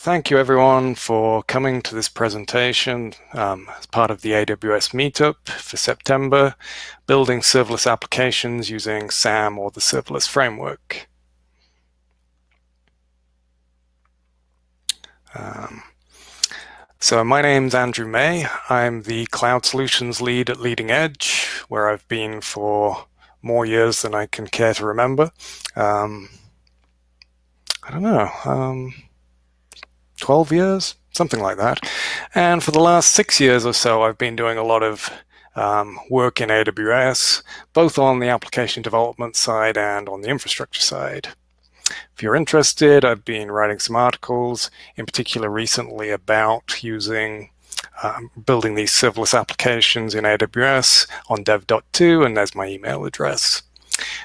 Thank you everyone for coming to this presentation as part of the AWS Meetup for September, building serverless applications using SAM or the Serverless Framework. So my name's Andrew May. I'm the Cloud Solutions Lead at Leading Edge, where I've been for more years than I can care to remember. I don't know. 12 years, something like that. And for the last 6 years or so, I've been doing a lot of work in AWS, both on the application development side and on the infrastructure side. If you're interested, I've been writing some articles, in particular recently about using building these serverless applications in AWS on dev.to, and there's my email address.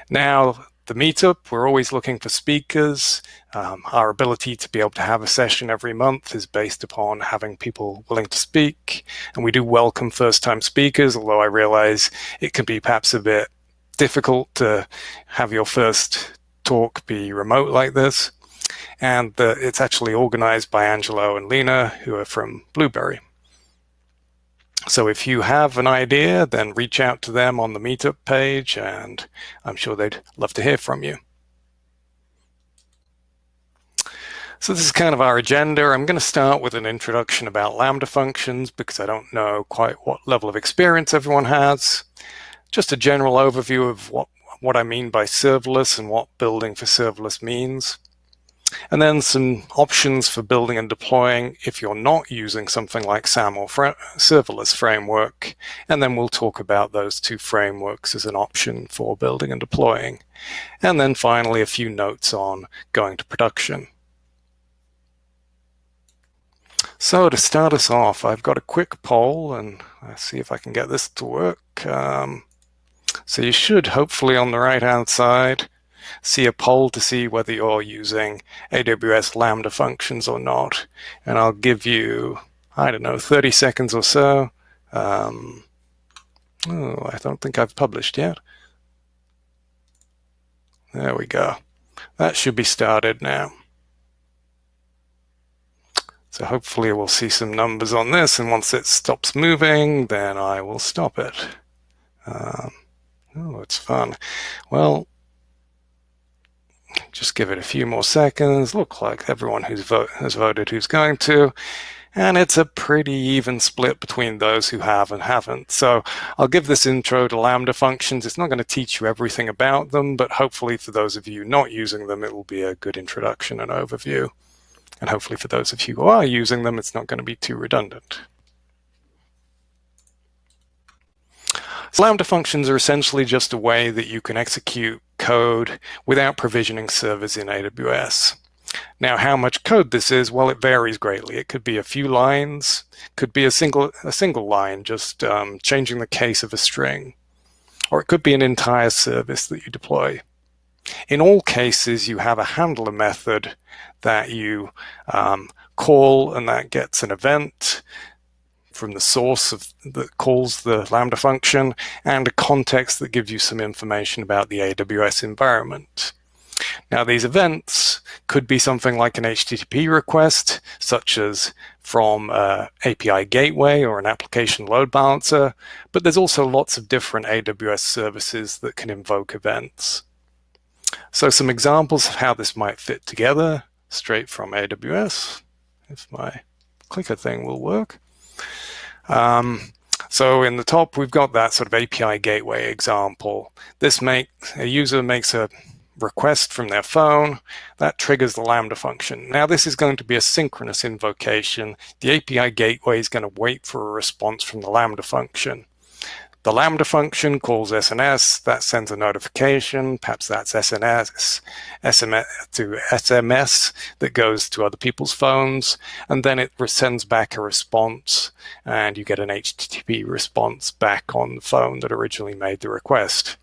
Now, the Meetup, we're always looking for speakers. Our ability to be able to have a session every month is based upon having people willing to speak. And we do welcome first-time speakers, although I realize it can be perhaps a bit difficult to have your first talk be remote like this. And it's actually organized by Angelo and Lena, who are from Blueberry. So if you have an idea, then reach out to them on the Meetup page, and I'm sure they'd love to hear from you. So this is kind of our agenda. I'm going to start with an introduction about Lambda functions because I don't know quite what level of experience everyone has. Just a general overview of what I mean by serverless and what building for serverless means. And then some options for building and deploying if you're not using something like SAM or Serverless Framework. And then we'll talk about those two frameworks as an option for building and deploying. And then finally, a few notes on going to production. So to start us off, I've got a quick poll, and let's see if I can get this to work. So you should, hopefully on the right-hand side, see a poll to see whether you're using AWS Lambda functions or not. And I'll give you, I don't know, 30 seconds or so. Oh, I don't think I've published yet. There we go. That should be started now. So hopefully we'll see some numbers on this, and once it stops moving, then I will stop it. Oh, it's fun. Well, just give it a few more seconds. Look like everyone has voted who's going to, and it's a pretty even split between those who have and haven't. So I'll give this intro to Lambda functions. It's not going to teach you everything about them, but hopefully for those of you not using them, it will be a good introduction and overview. And hopefully for those of you who are using them, it's not going to be too redundant. So Lambda functions are essentially just a way that you can execute code without provisioning servers in AWS. Now, how much code this is, well, it varies greatly. It could be a few lines, could be a single line, just changing the case of a string, or it could be an entire service that you deploy. In all cases, you have a handler method that you call, and that gets an event from the source that calls the Lambda function, and a context that gives you some information about the AWS environment. Now, these events could be something like an HTTP request, such as from an API gateway or an application load balancer, but there's also lots of different AWS services that can invoke events. So some examples of how this might fit together, straight from AWS, if my clicker thing will work. So in the top, we've got that sort of API gateway example. A user makes a request from their phone, that triggers the Lambda function. Now this is going to be a synchronous invocation. The API gateway is going to wait for a response from the Lambda function. The Lambda function calls SNS, that sends a notification, perhaps that's SMS to SMS that goes to other people's phones, and then it sends back a response, and you get an HTTP response back on the phone that originally made the request.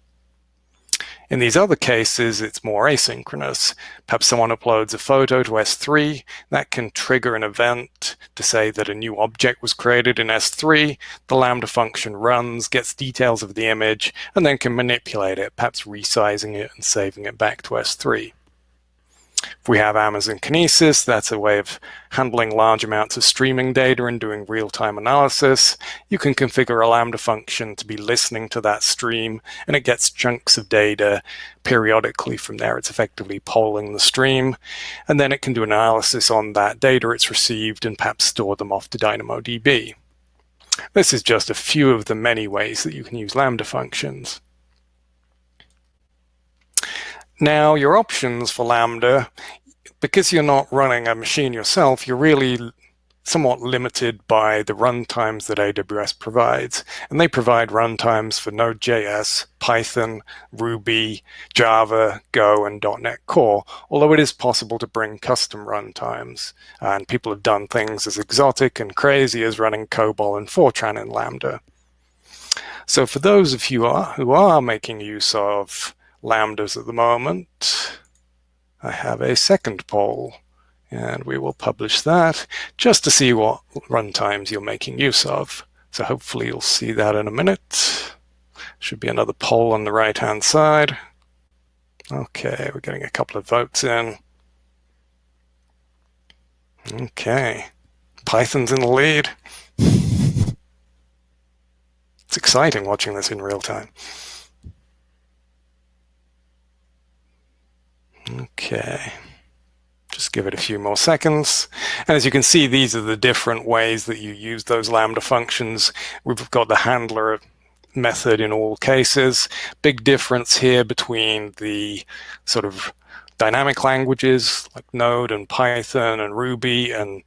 In these other cases, it's more asynchronous. Perhaps someone uploads a photo to S3. That can trigger an event to say that a new object was created in S3. The Lambda function runs, gets details of the image, and then can manipulate it, perhaps resizing it and saving it back to S3. If we have Amazon Kinesis, that's a way of handling large amounts of streaming data and doing real-time analysis. You can configure a Lambda function to be listening to that stream, and it gets chunks of data periodically from there. It's effectively polling the stream, and then it can do analysis on that data it's received and perhaps store them off to DYNAMODB. This is just a few of the many ways that you can use Lambda functions. Now, your options for Lambda, because you're not running a machine yourself, you're really somewhat limited by the runtimes that AWS provides. And they provide runtimes for Node.js, Python, Ruby, Java, Go, and .NET Core, although it is possible to bring custom runtimes. And people have done things as exotic and crazy as running COBOL and Fortran in Lambda. So for those of you who are making use of Lambdas at the moment, I have a second poll, and we will publish that just to see what runtimes you're making use of. So hopefully you'll see that in a minute. Should be another poll on the right-hand side. Okay, we're getting a couple of votes in. Okay, Python's in the lead. It's exciting watching this in real time. Okay, just give it a few more seconds. And as you can see, these are the different ways that you use those Lambda functions. We've got the handler method in all cases. Big difference here between the sort of dynamic languages like Node and Python and Ruby and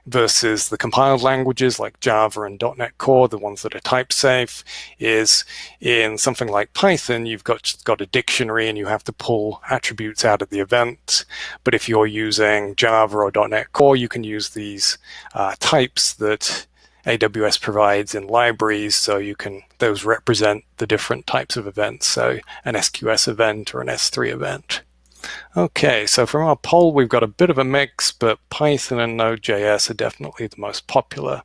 versus the compiled languages like Java and .NET Core, the ones that are type safe, is in something like Python, you've got a dictionary and you have to pull attributes out of the event. But if you're using Java or .NET Core, you can use these types that AWS provides in libraries, so those represent the different types of events, so an SQS event or an S3 event. Okay, so from our poll, we've got a bit of a mix, but Python and Node.js are definitely the most popular.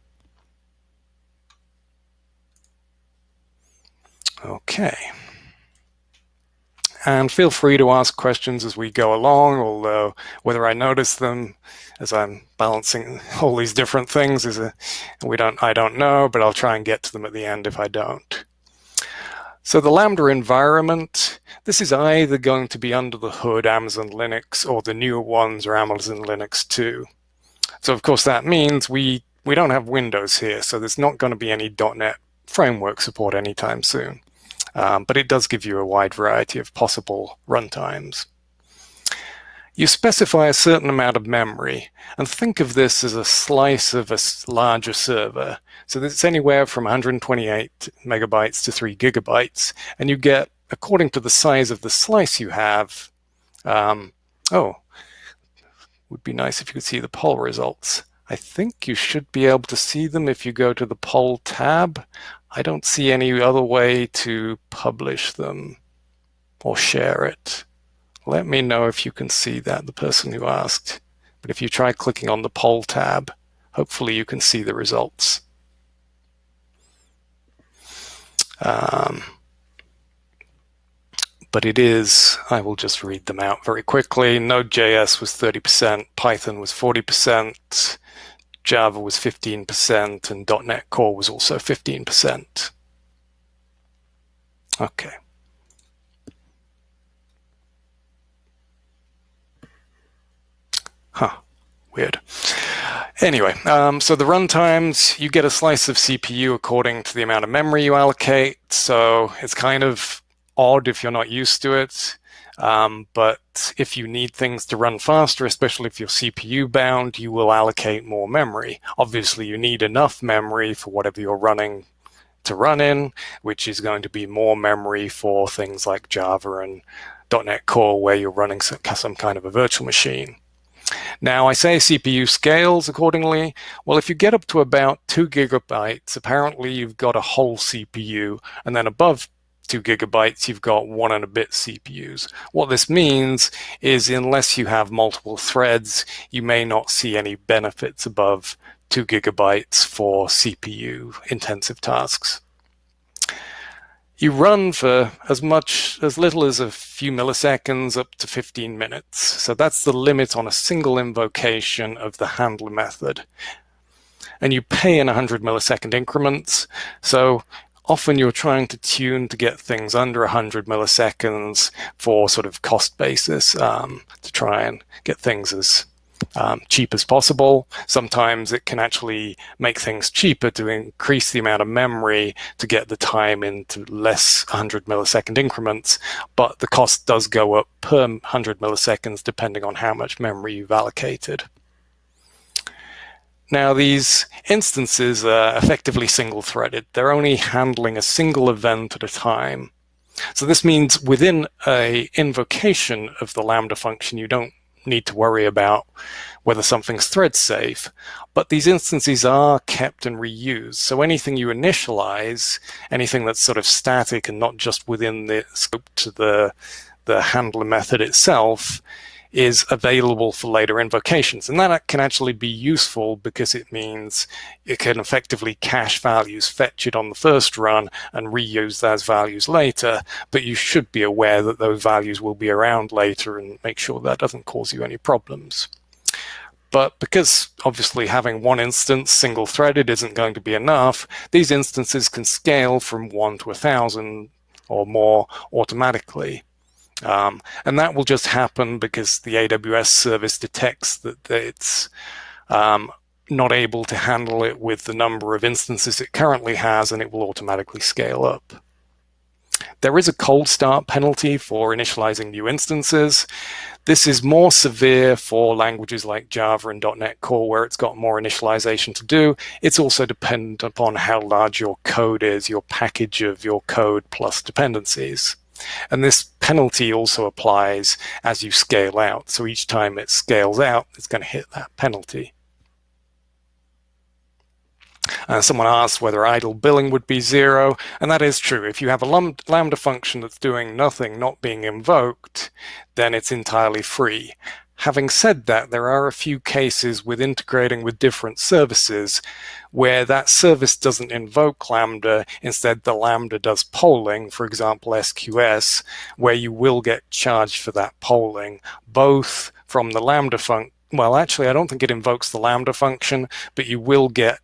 Okay. And feel free to ask questions as we go along, although whether I notice them as I'm balancing all these different things I don't know, but I'll try and get to them at the end if I don't. So the Lambda environment, this is either going to be under the hood Amazon Linux, or the newer ones are Amazon Linux 2. So of course that means we don't have Windows here, so there's not going to be any .NET framework support anytime soon. But it does give you a wide variety of possible runtimes. You specify a certain amount of memory, and think of this as a slice of a larger server. So it's anywhere from 128 megabytes to 3 gigabytes, and you get, according to the size of the slice you have, would be nice if you could see the poll results. I think you should be able to see them if you go to the poll tab. I don't see any other way to publish them or share it. Let me know if you can see that, the person who asked. But if you try clicking on the poll tab, hopefully you can see the results. But it is, I will just read them out very quickly. Node.js was 30%, Python was 40%, Java was 15%, and .NET Core was also 15%. Okay. Weird. Anyway, so the runtimes, you get a slice of CPU according to the amount of memory you allocate. So it's kind of odd if you're not used to it. But if you need things to run faster, especially if you're CPU bound, you will allocate more memory. Obviously, you need enough memory for whatever you're running to run in, which is going to be more memory for things like Java and .NET Core, where you're running some kind of a virtual machine. Now, I say CPU scales accordingly. Well, if you get up to about 2 gigabytes, apparently you've got a whole CPU, and then above 2 gigabytes, you've got 1 and a bit CPUs. What this means is unless you have multiple threads, you may not see any benefits above 2 gigabytes for CPU intensive tasks. You run for as little as a few milliseconds up to 15 minutes. So that's the limit on a single invocation of the handler method. And you pay in 100 millisecond increments. So often you're trying to tune to get things under 100 milliseconds for sort of cost basis, to try and get things as cheap as possible. Sometimes it can actually make things cheaper to increase the amount of memory to get the time into less 100 millisecond increments, but the cost does go up per 100 milliseconds depending on how much memory you've allocated. Now, these instances are effectively single-threaded. They're only handling a single event at a time. So this means within an invocation of the Lambda function, you don't need to worry about whether something's thread safe, but these instances are kept and reused. So anything you initialize, anything that's sort of static and not just within the scope to the handler method itself, is available for later invocations. And that can actually be useful because it means it can effectively cache values, fetch it on the first run, and reuse those values later. But you should be aware that those values will be around later and make sure that doesn't cause you any problems. But because obviously having one instance single-threaded isn't going to be enough, these instances can scale from 1 to 1,000 or more automatically. And that will just happen because the AWS service detects that it's not able to handle it with the number of instances it currently has, and it will automatically scale up. There is a cold start penalty for initializing new instances. This is more severe for languages like Java and .NET Core, where it's got more initialization to do. It's also dependent upon how large your code is, your package of your code plus dependencies. And this penalty also applies as you scale out. So each time it scales out, it's going to hit that penalty. Someone asked whether idle billing would be 0, and that is true. If you have a Lambda function that's doing nothing, not being invoked, then it's entirely free. Having said that, there are a few cases with integrating with different services where that service doesn't invoke Lambda. Instead, the Lambda does polling, for example, SQS, where you will get charged for that polling, both from the Lambda function. Well, actually, I don't think it invokes the Lambda function, but you will get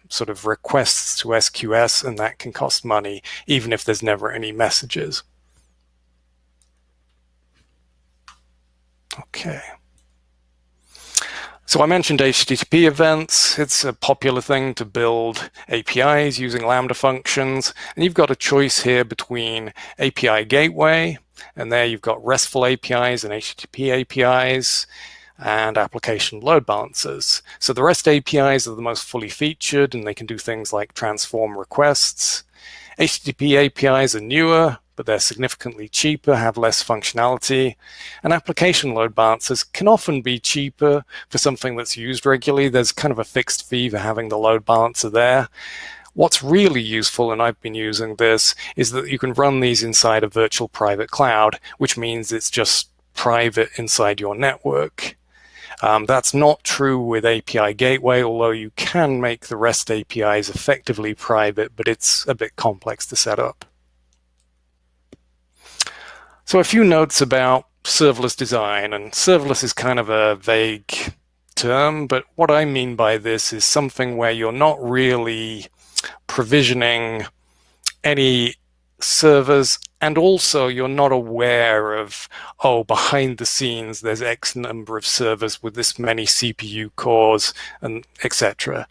sort of requests to SQS, and that can cost money, even if there's never any messages. Okay. So I mentioned HTTP events. It's a popular thing to build APIs using Lambda functions. And you've got a choice here between API gateway, and there you've got RESTful APIs and HTTP APIs, and application load balancers. So the REST APIs are the most fully featured, and they can do things like transform requests. HTTP APIs are newer, but they're significantly cheaper, have less functionality. And application load balancers can often be cheaper for something that's used regularly. There's kind of a fixed fee for having the load balancer there. What's really useful, and I've been using this, is that you can run these inside a virtual private cloud, which means it's just private inside your network. That's not true with API Gateway, although you can make the REST APIs effectively private, but it's a bit complex to set up. So a few notes about serverless design, and serverless is kind of a vague term, but what I mean by this is something where you're not really provisioning any servers, and also you're not aware of, oh, behind the scenes there's X number of servers with this many CPU cores, and etc.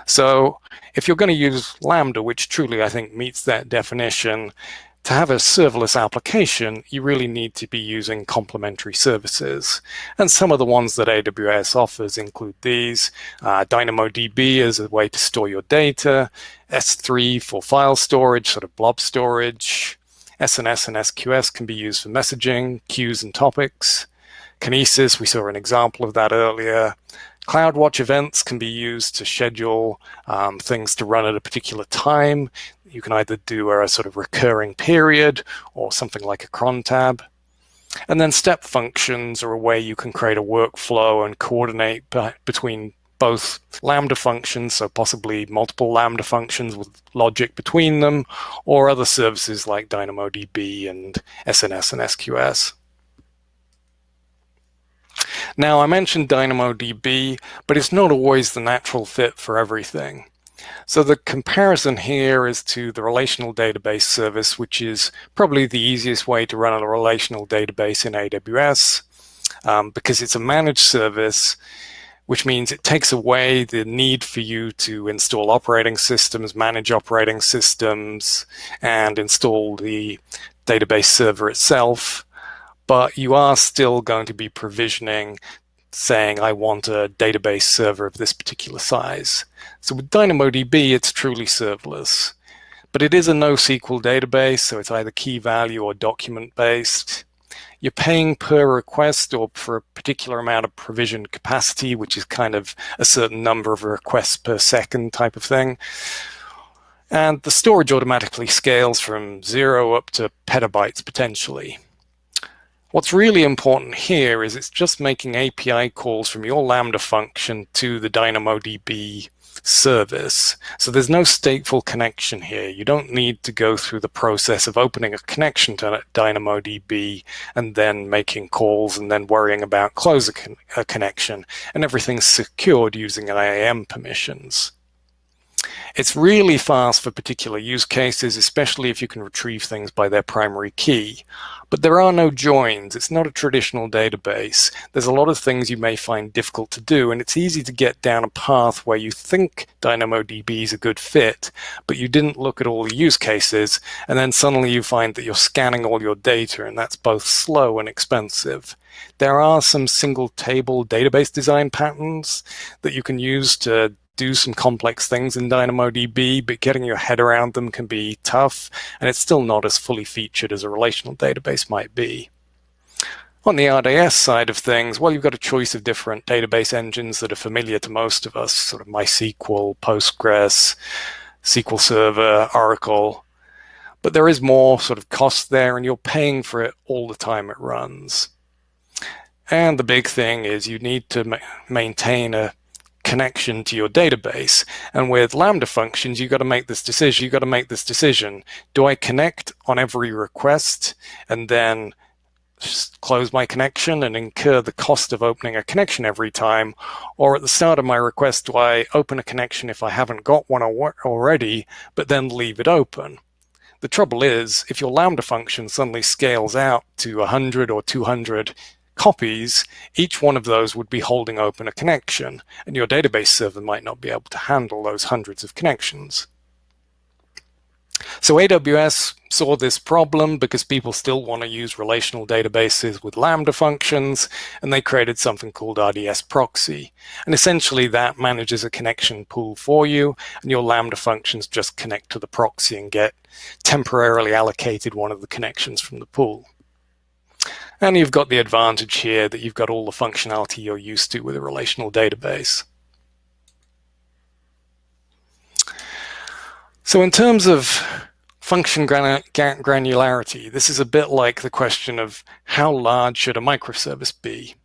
So if you're going to use Lambda, which truly I think meets that definition, to have a serverless application, you really need to be using complementary services. And some of the ones that AWS offers include these. DYNAMODB is a way to store your data, S3 for file storage, sort of blob storage. SNS and SQS can be used for messaging, queues and topics. Kinesis, we saw an example of that earlier. CloudWatch events can be used to schedule things to run at a particular time. You can either do a sort of recurring period or something like a cron tab. And then step functions are a way you can create a workflow and coordinate between both Lambda functions, so possibly multiple Lambda functions with logic between them, or other services like DYNAMODB and SNS and SQS. Now, I mentioned DynamoDB, but it's not always the natural fit for everything. So the comparison here is to the relational database service, which is probably the easiest way to run a relational database in AWS, because it's a managed service, which means it takes away the need for you to install operating systems, manage operating systems, and install the database server itself. But you are still going to be provisioning, saying, I want a database server of this particular size. So with DynamoDB, it's truly serverless. But it is a NoSQL database, so it's either key value or document-based. You're paying per request or for a particular amount of provision capacity, which is kind of a certain number of requests per second type of thing. And the storage automatically scales from 0 up to petabytes potentially. What's really important here is it's just making API calls from your Lambda function to the DynamoDB service. So there's no stateful connection here. You don't need to go through the process of opening a connection to DynamoDB and then making calls and then worrying about closing a connection. And everything's secured using IAM permissions. It's really fast for particular use cases, especially if you can retrieve things by their primary key. But there are no joins. It's not a traditional database. There's a lot of things you may find difficult to do, and it's easy to get down a path where you think DynamoDB is a good fit, but you didn't look at all the use cases, and then suddenly you find that you're scanning all your data, and that's both slow and expensive. There are some single table database design patterns that you can use to do some complex things in DynamoDB, but getting your head around them can be tough, and it's still not as fully featured as a relational database might be. On the RDS side of things, well, you've got a choice of different database engines that are familiar to most of us, sort of MySQL, Postgres, SQL Server, Oracle, but there is more sort of cost there, and you're paying for it all the time it runs. And the big thing is you need to maintain a connection to your database, and with Lambda functions you've got to make this decision. Do I connect on every request and then just close my connection and incur the cost of opening a connection every time, or at the start of my request do I open a connection if I haven't got one already but then leave it open? The trouble is, if your Lambda function suddenly scales out to 100 or 200 copies, each one of those would be holding open a connection, and your database server might not be able to handle those hundreds of connections. So AWS saw this problem because people still want to use relational databases with Lambda functions, and they created something called RDS proxy. And essentially that manages a connection pool for you, and your Lambda functions just connect to the proxy and get temporarily allocated one of the connections from the pool. And you've got the advantage here that you've got all the functionality you're used to with a relational database. So in terms of function granularity, this is a bit like the question of how large should a microservice be?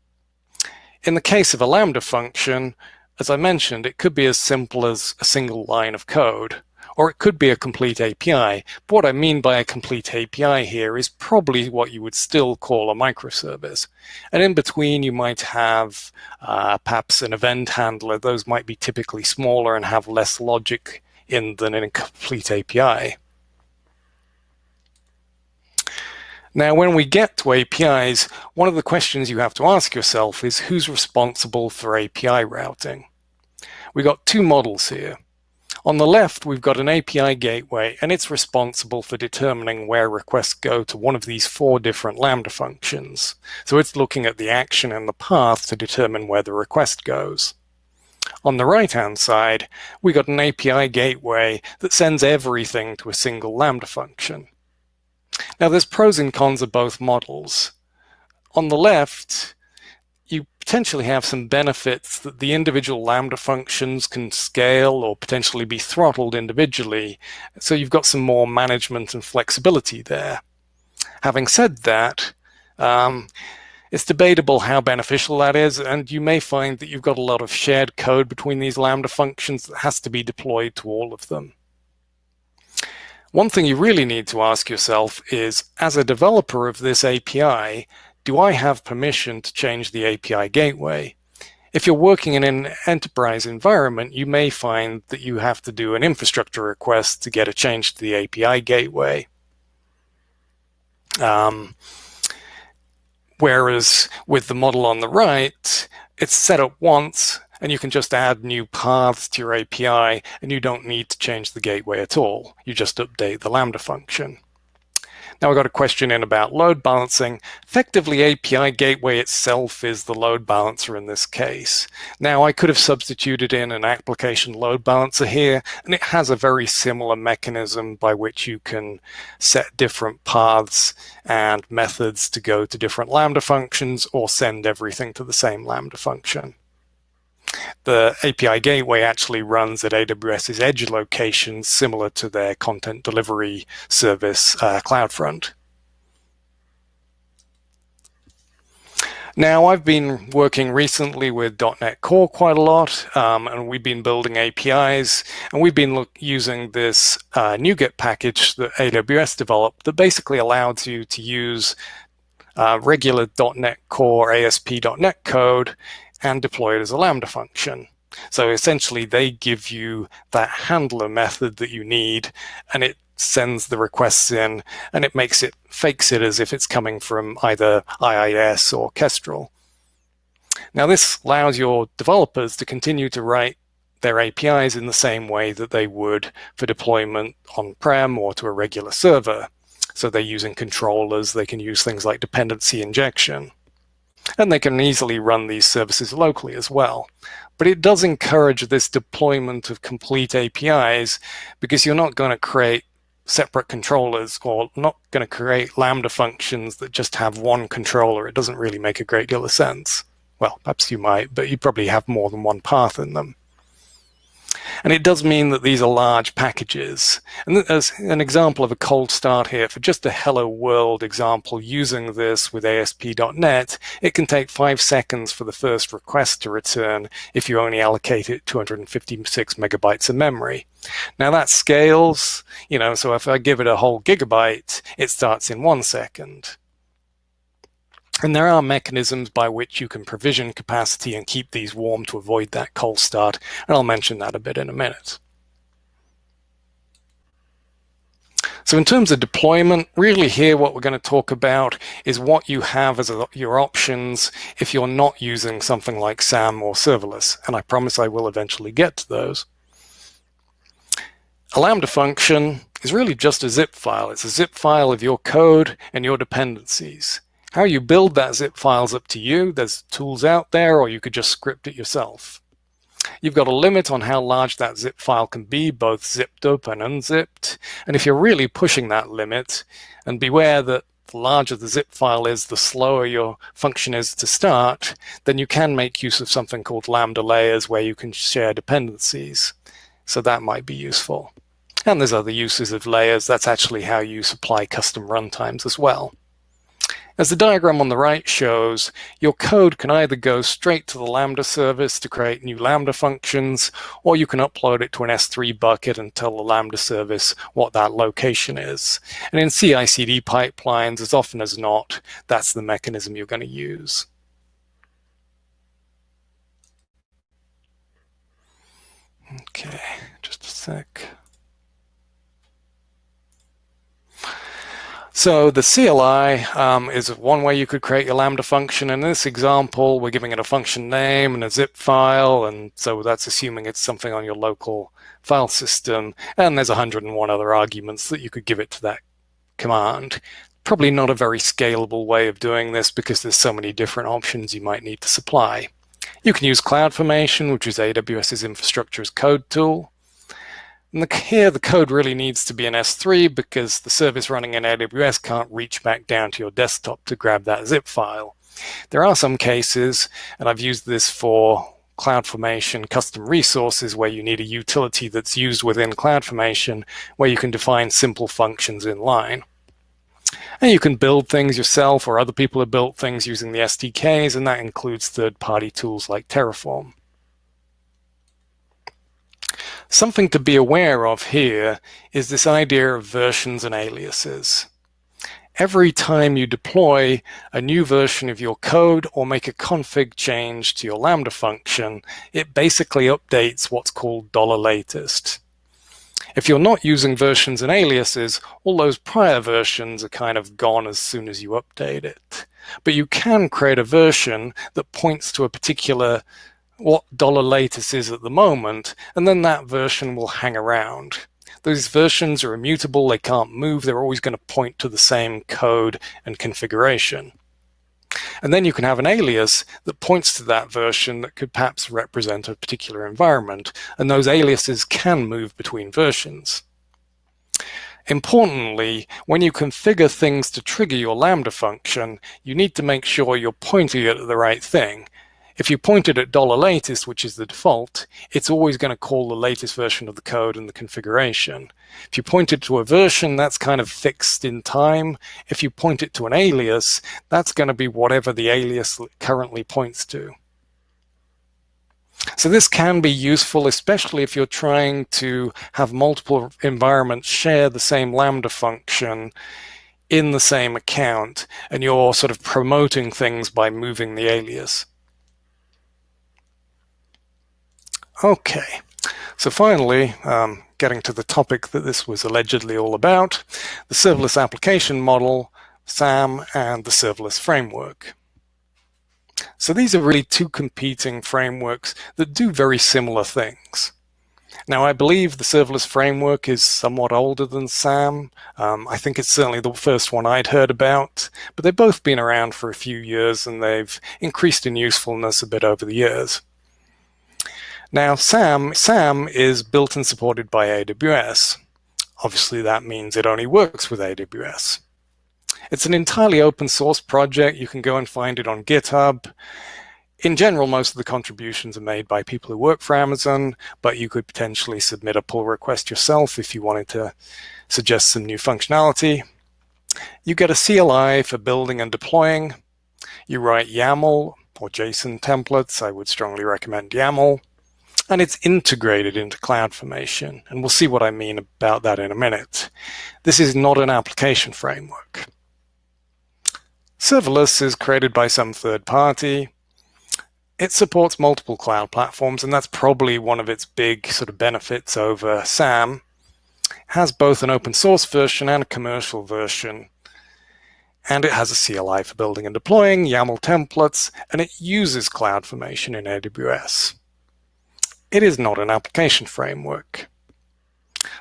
In the case of a Lambda function, as I mentioned, it could be as simple as a single line of code, or it could be a complete API. But what I mean by a complete API here is probably what you would still call a microservice. And in between, you might have perhaps an event handler. Those might be typically smaller and have less logic in than in a complete API. Now, when we get to APIs, one of the questions you have to ask yourself is who's responsible for API routing? We've got two models here. On the left, we've got an API gateway, and it's responsible for determining where requests go to one of these 4 different Lambda functions. So it's looking at the action and the path to determine where the request goes. On the right-hand side, we got an API gateway that sends everything to a single Lambda function. Now, there's pros and cons of both models. On the left, you potentially have some benefits that the individual Lambda functions can scale or potentially be throttled individually. So you've got some more management and flexibility there. Having said that, It's debatable how beneficial that is, and you may find that you've got a lot of shared code between these Lambda functions that has to be deployed to all of them. One thing you really need to ask yourself is, as a developer of this API, do I have permission to change the API gateway? If you're working in an enterprise environment, you may find that you have to do an infrastructure request to get a change to the API gateway. Whereas with the model on the right, it's set up once, and you can just add new paths to your API, and you don't need to change the gateway at all. You just update the Lambda function. Now I got a question in about load balancing. Effectively, API gateway itself is the load balancer in this case. Now I could have substituted in an application load balancer here, and it has a very similar mechanism by which you can set different paths and methods to go to different Lambda functions or send everything to the same Lambda function. The API gateway actually runs at AWS's edge locations, similar to their content delivery service, CloudFront. Now, I've been working recently with .NET Core quite a lot, and we've been building APIs, and we've been using this NuGet package that AWS developed that basically allows you to use regular .NET Core ASP.NET code and deploy it as a Lambda function. So essentially they give you that handler method that you need, and it sends the requests in, and it fakes it as if it's coming from either IIS or Kestrel. Now this allows your developers to continue to write their APIs in the same way that they would for deployment on-prem or to a regular server. So they're using controllers, they can use things like dependency injection. And they can easily run these services locally as well. But it does encourage this deployment of complete APIs, because you're not going to create separate controllers or not going to create Lambda functions that just have one controller. It doesn't really make a great deal of sense. Well, perhaps you might, but you probably have more than one path in them. And it does mean that these are large packages. And there's an example of a cold start here for just a hello world example using this with ASP.NET. It can take 5 seconds for the first request to return if you only allocate it 256 megabytes of memory. Now that scales, so if I give it a whole gigabyte, it starts in 1 second. And there are mechanisms by which you can provision capacity and keep these warm to avoid that cold start, and I'll mention that a bit in a minute. So in terms of deployment, really here what we're going to talk about is what you have as your options if you're not using something like SAM or serverless, and I promise I will eventually get to those. A Lambda function is really just a zip file. It's a zip file of your code and your dependencies. How you build that zip file is up to you. There's tools out there, or you could just script it yourself. You've got a limit on how large that zip file can be, both zipped up and unzipped. And if you're really pushing that limit, and beware that the larger the zip file is, the slower your function is to start, then you can make use of something called Lambda layers where you can share dependencies. So that might be useful. And there's other uses of layers. That's actually how you supply custom runtimes as well. As the diagram on the right shows, your code can either go straight to the Lambda service to create new Lambda functions, or you can upload it to an S3 bucket and tell the Lambda service what that location is. And in CI/CD pipelines, as often as not, that's the mechanism you're going to use. Okay, just a sec. So the CLI is one way you could create your Lambda function. In this example, we're giving it a function name and a zip file, and so that's assuming it's something on your local file system. And there's 101 other arguments that you could give it to that command. Probably not a very scalable way of doing this because there's so many different options you might need to supply. You can use CloudFormation, which is AWS's infrastructure as code tool. And here the code really needs to be in S3 because the service running in AWS can't reach back down to your desktop to grab that zip file. There are some cases, and I've used this for CloudFormation custom resources, where you need a utility that's used within CloudFormation where you can define simple functions in line. And you can build things yourself, or other people have built things using the SDKs, and that includes third-party tools like Terraform. Something to be aware of here is this idea of versions and aliases. Every time you deploy a new version of your code or make a config change to your Lambda function, it basically updates what's called $latest. If you're not using versions and aliases, all those prior versions are kind of gone as soon as you update it. But you can create a version that points to a particular what $latest is at the moment, and then that version will hang around. Those versions are immutable, they can't move, they're always going to point to the same code and configuration. And then you can have an alias that points to that version that could perhaps represent a particular environment, and those aliases can move between versions. Importantly, when you configure things to trigger your Lambda function, you need to make sure you're pointing it at the right thing. If you point it at $latest, which is the default, it's always going to call the latest version of the code and the configuration. If you point it to a version, that's kind of fixed in time. If you point it to an alias, that's going to be whatever the alias currently points to. So this can be useful, especially if you're trying to have multiple environments share the same Lambda function in the same account, and you're sort of promoting things by moving the alias. Okay, so finally, getting to the topic that this was allegedly all about, the Serverless Application Model, SAM, and the Serverless Framework. So these are really two competing frameworks that do very similar things. Now, I believe the Serverless Framework is somewhat older than SAM. I think it's certainly the first one I'd heard about, but they've both been around for a few years and they've increased in usefulness a bit over the years. Now, SAM is built and supported by AWS. Obviously, that means it only works with AWS. It's an entirely open source project. You can go and find it on GitHub. In general, most of the contributions are made by people who work for Amazon, but you could potentially submit a pull request yourself if you wanted to suggest some new functionality. You get a CLI for building and deploying. You write YAML or JSON templates. I would strongly recommend YAML. And it's integrated into CloudFormation, and we'll see what I mean about that in a minute. This is not an application framework. Serverless is created by some third party. It supports multiple cloud platforms, and that's probably one of its big sort of benefits over SAM. It has both an open source version and a commercial version. And it has a CLI for building and deploying, YAML templates, and it uses CloudFormation in AWS. It is not an application framework.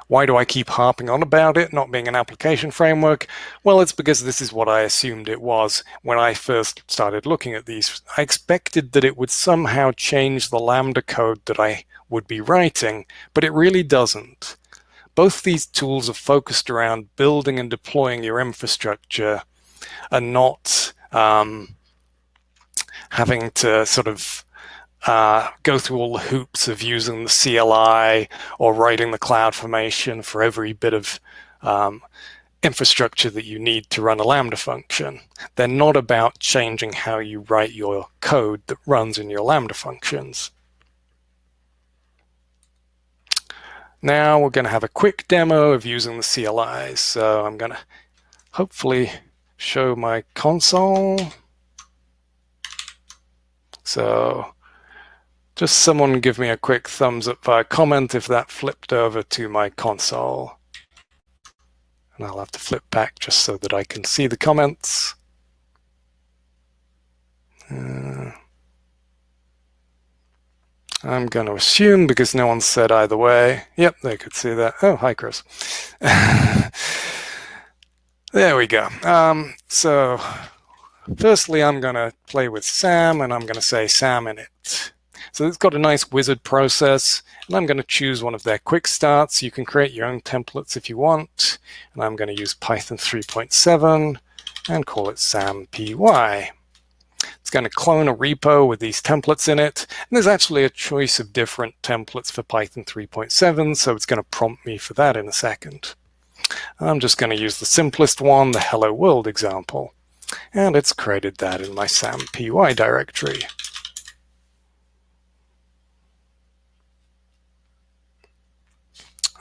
Why do I keep harping on about it not being an application framework? Well, it's because this is what I assumed it was when I first started looking at these. I expected that it would somehow change the Lambda code that I would be writing, but it really doesn't. Both these tools are focused around building and deploying your infrastructure and not having to sort of go through all the hoops of using the CLI or writing the CloudFormation for every bit of infrastructure that you need to run a Lambda function. They're not about changing how you write your code that runs in your Lambda functions. Now we're going to have a quick demo of using the CLIs. So I'm going to hopefully show my console. So just someone give me a quick thumbs up via comment if that flipped over to my console. And I'll have to flip back just so that I can see the comments. I'm going to assume, because no one said either way. Yep, they could see that. Oh, hi, Chris. There we go. So firstly, I'm going to play with SAM, and I'm going to say SAM init. So it's got a nice wizard process, and I'm going to choose one of their quick starts. You can create your own templates if you want, and I'm going to use Python 3.7 and call it SAMPY. It's going to clone a repo with these templates in it, and there's actually a choice of different templates for Python 3.7, so it's going to prompt me for that in a second. I'm just going to use the simplest one, the hello world example. And it's created that in my SAM.py directory.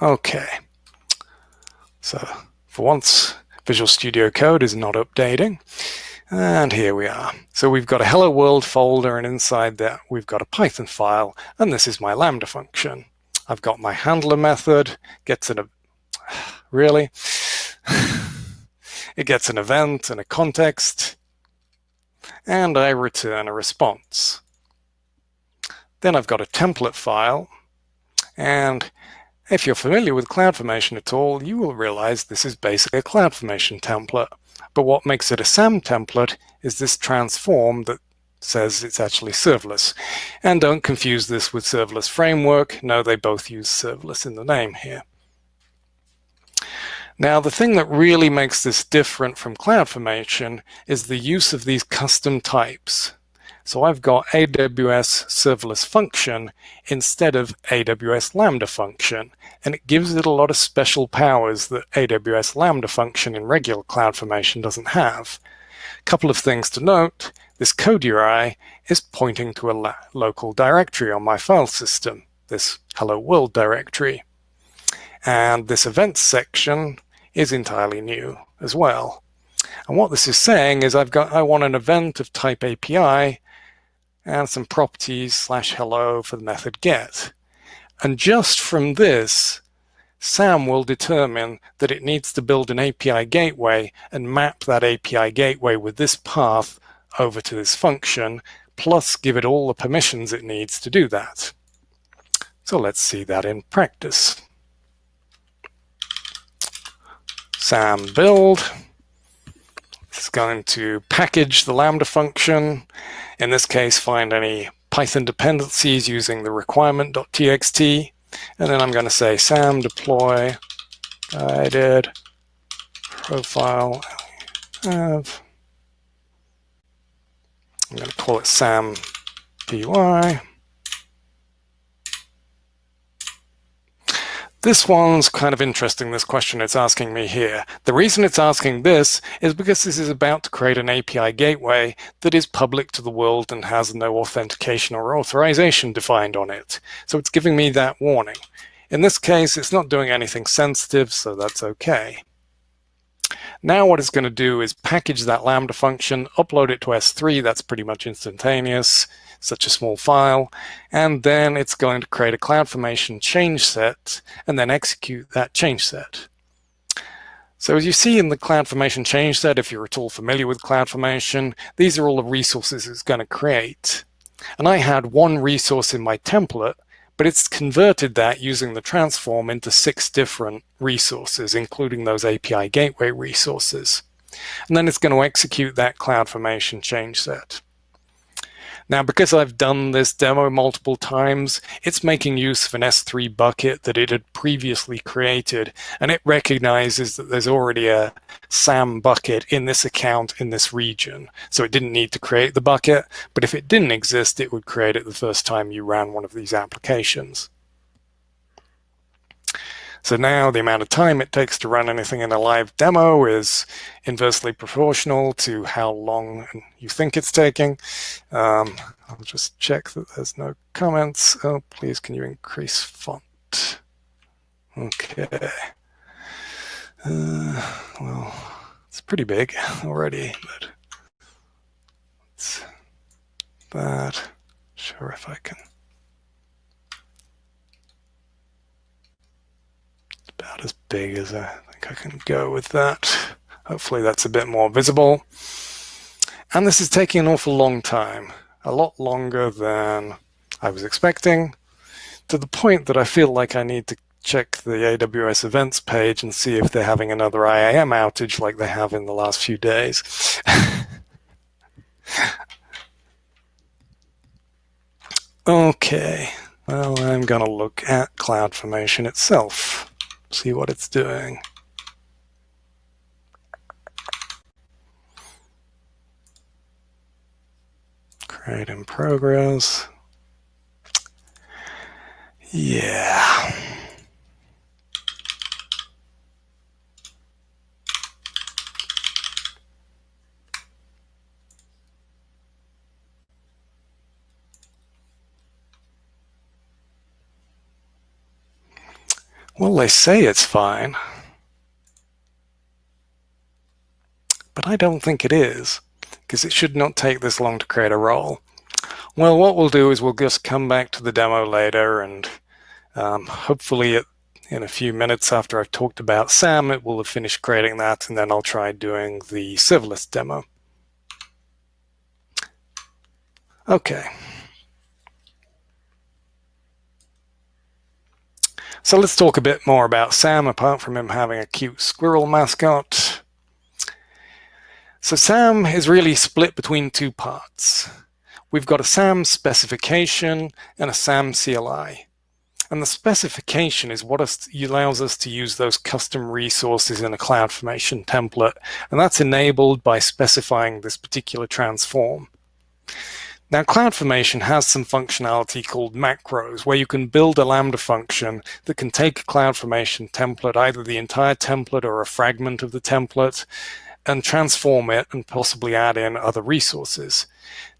Okay. So for once, Visual Studio Code is not updating. And here we are. So we've got a hello world folder, and inside that we've got a Python file, and this is my Lambda function. I've got my handler method, gets an really? It gets an event and a context, and I return a response. Then I've got a template file, and if you're familiar with CloudFormation at all, you will realize this is basically a CloudFormation template. But what makes it a SAM template is this transform that says it's actually serverless. And don't confuse this with Serverless Framework. No, they both use serverless in the name here. Now, the thing that really makes this different from CloudFormation is the use of these custom types. So I've got AWS Serverless Function instead of AWS Lambda Function, and it gives it a lot of special powers that AWS Lambda Function in regular CloudFormation doesn't have. A couple of things to note: this code URI is pointing to a local directory on my file system, this hello world directory. And this events section is entirely new as well. And what this is saying is I want an event of type API and some properties /hello for the method get. And just from this, SAM will determine that it needs to build an API gateway and map that API gateway with this path over to this function, plus give it all the permissions it needs to do that. So let's see that in practice. SAM build. It's going to package the Lambda function. In this case, find any Python dependencies using the requirement.txt. And then I'm going to say SAM deploy guided profile have. I'm going to call it SAM.py. This one's kind of interesting, this question it's asking me here. The reason it's asking this is because this is about to create an API gateway that is public to the world and has no authentication or authorization defined on it. So it's giving me that warning. In this case, it's not doing anything sensitive, so that's okay. Now what it's going to do is package that Lambda function, upload it to S3, that's pretty much instantaneous, such a small file, and then it's going to create a CloudFormation change set and then execute that change set. So as you see in the CloudFormation change set, if you're at all familiar with CloudFormation, these are all the resources it's going to create. And I had one resource in my template, but it's converted that using the transform into 6 different resources, including those API gateway resources. And then it's going to execute that CloudFormation change set. Now, because I've done this demo multiple times, it's making use of an S3 bucket that it had previously created, and it recognizes that there's already a SAM bucket in this account in this region. So it didn't need to create the bucket, but if it didn't exist, it would create it the first time you ran one of these applications. So now the amount of time it takes to run anything in a live demo is inversely proportional to how long you think it's taking. I'll just check that there's no comments. Oh, please, can you increase font? Okay. Well, it's pretty big already, but it's that. Sure if I can. About as big as I think I can go with that. Hopefully that's a bit more visible. And this is taking an awful long time, a lot longer than I was expecting, to the point that I feel like I need to check the AWS events page and see if they're having another IAM outage like they have in the last few days. Okay, well, I'm going to look at CloudFormation itself. See what it's doing. Create in progress. Yeah. Well, they say it's fine, but I don't think it is, because it should not take this long to create a role. Well, what we'll do is we'll just come back to the demo later, and hopefully in a few minutes after I've talked about SAM, it will have finished creating that, and then I'll try doing the serverless demo. Okay. So let's talk a bit more about Sam, apart from him having a cute squirrel mascot. So Sam is really split between two parts. We've got a SAM specification and a SAM CLI. And the specification is what allows us to use those custom resources in a CloudFormation template, and that's enabled by specifying this particular transform. Now, CloudFormation has some functionality called macros, where you can build a Lambda function that can take a CloudFormation template, either the entire template or a fragment of the template, and transform it and possibly add in other resources.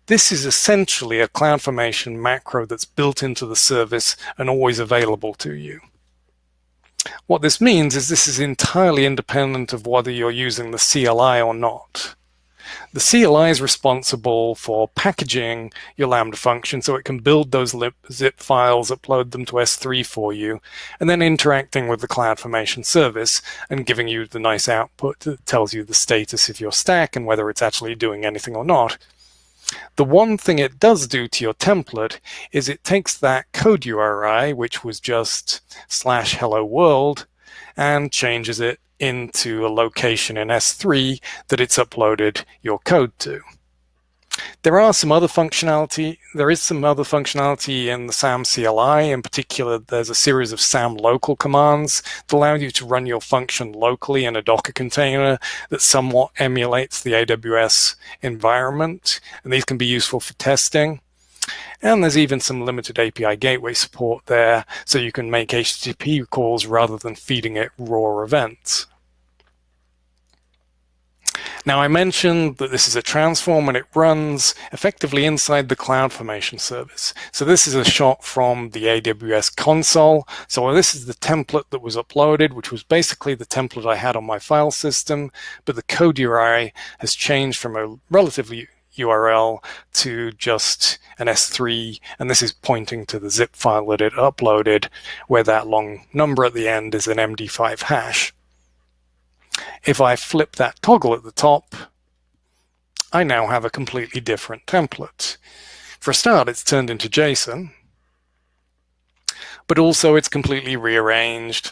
This is essentially a CloudFormation macro that's built into the service and always available to you. What this means is this is entirely independent of whether you're using the CLI or not. The CLI is responsible for packaging your Lambda function so it can build those zip files, upload them to S3 for you, and then interacting with the CloudFormation service and giving you the nice output that tells you the status of your stack and whether it's actually doing anything or not. The one thing it does do to your template is it takes that code URI, which was just /hello world, and changes it into a location in S3 that it's uploaded your code to. There is some other functionality in the SAM CLI. In particular, there's a series of SAM local commands that allow you to run your function locally in a Docker container that somewhat emulates the AWS environment, and these can be useful for testing. And there's even some limited API gateway support there, so you can make HTTP calls rather than feeding it raw events. Now, I mentioned that this is a transform and it runs effectively inside the CloudFormation service. So this is a shot from the AWS console. So this is the template that was uploaded, which was basically the template I had on my file system, but the code URI has changed from a relatively URL to just an S3, and this is pointing to the zip file that it uploaded, where that long number at the end is an MD5 hash. If I flip that toggle at the top, I now have a completely different template. For a start, it's turned into JSON, but also it's completely rearranged.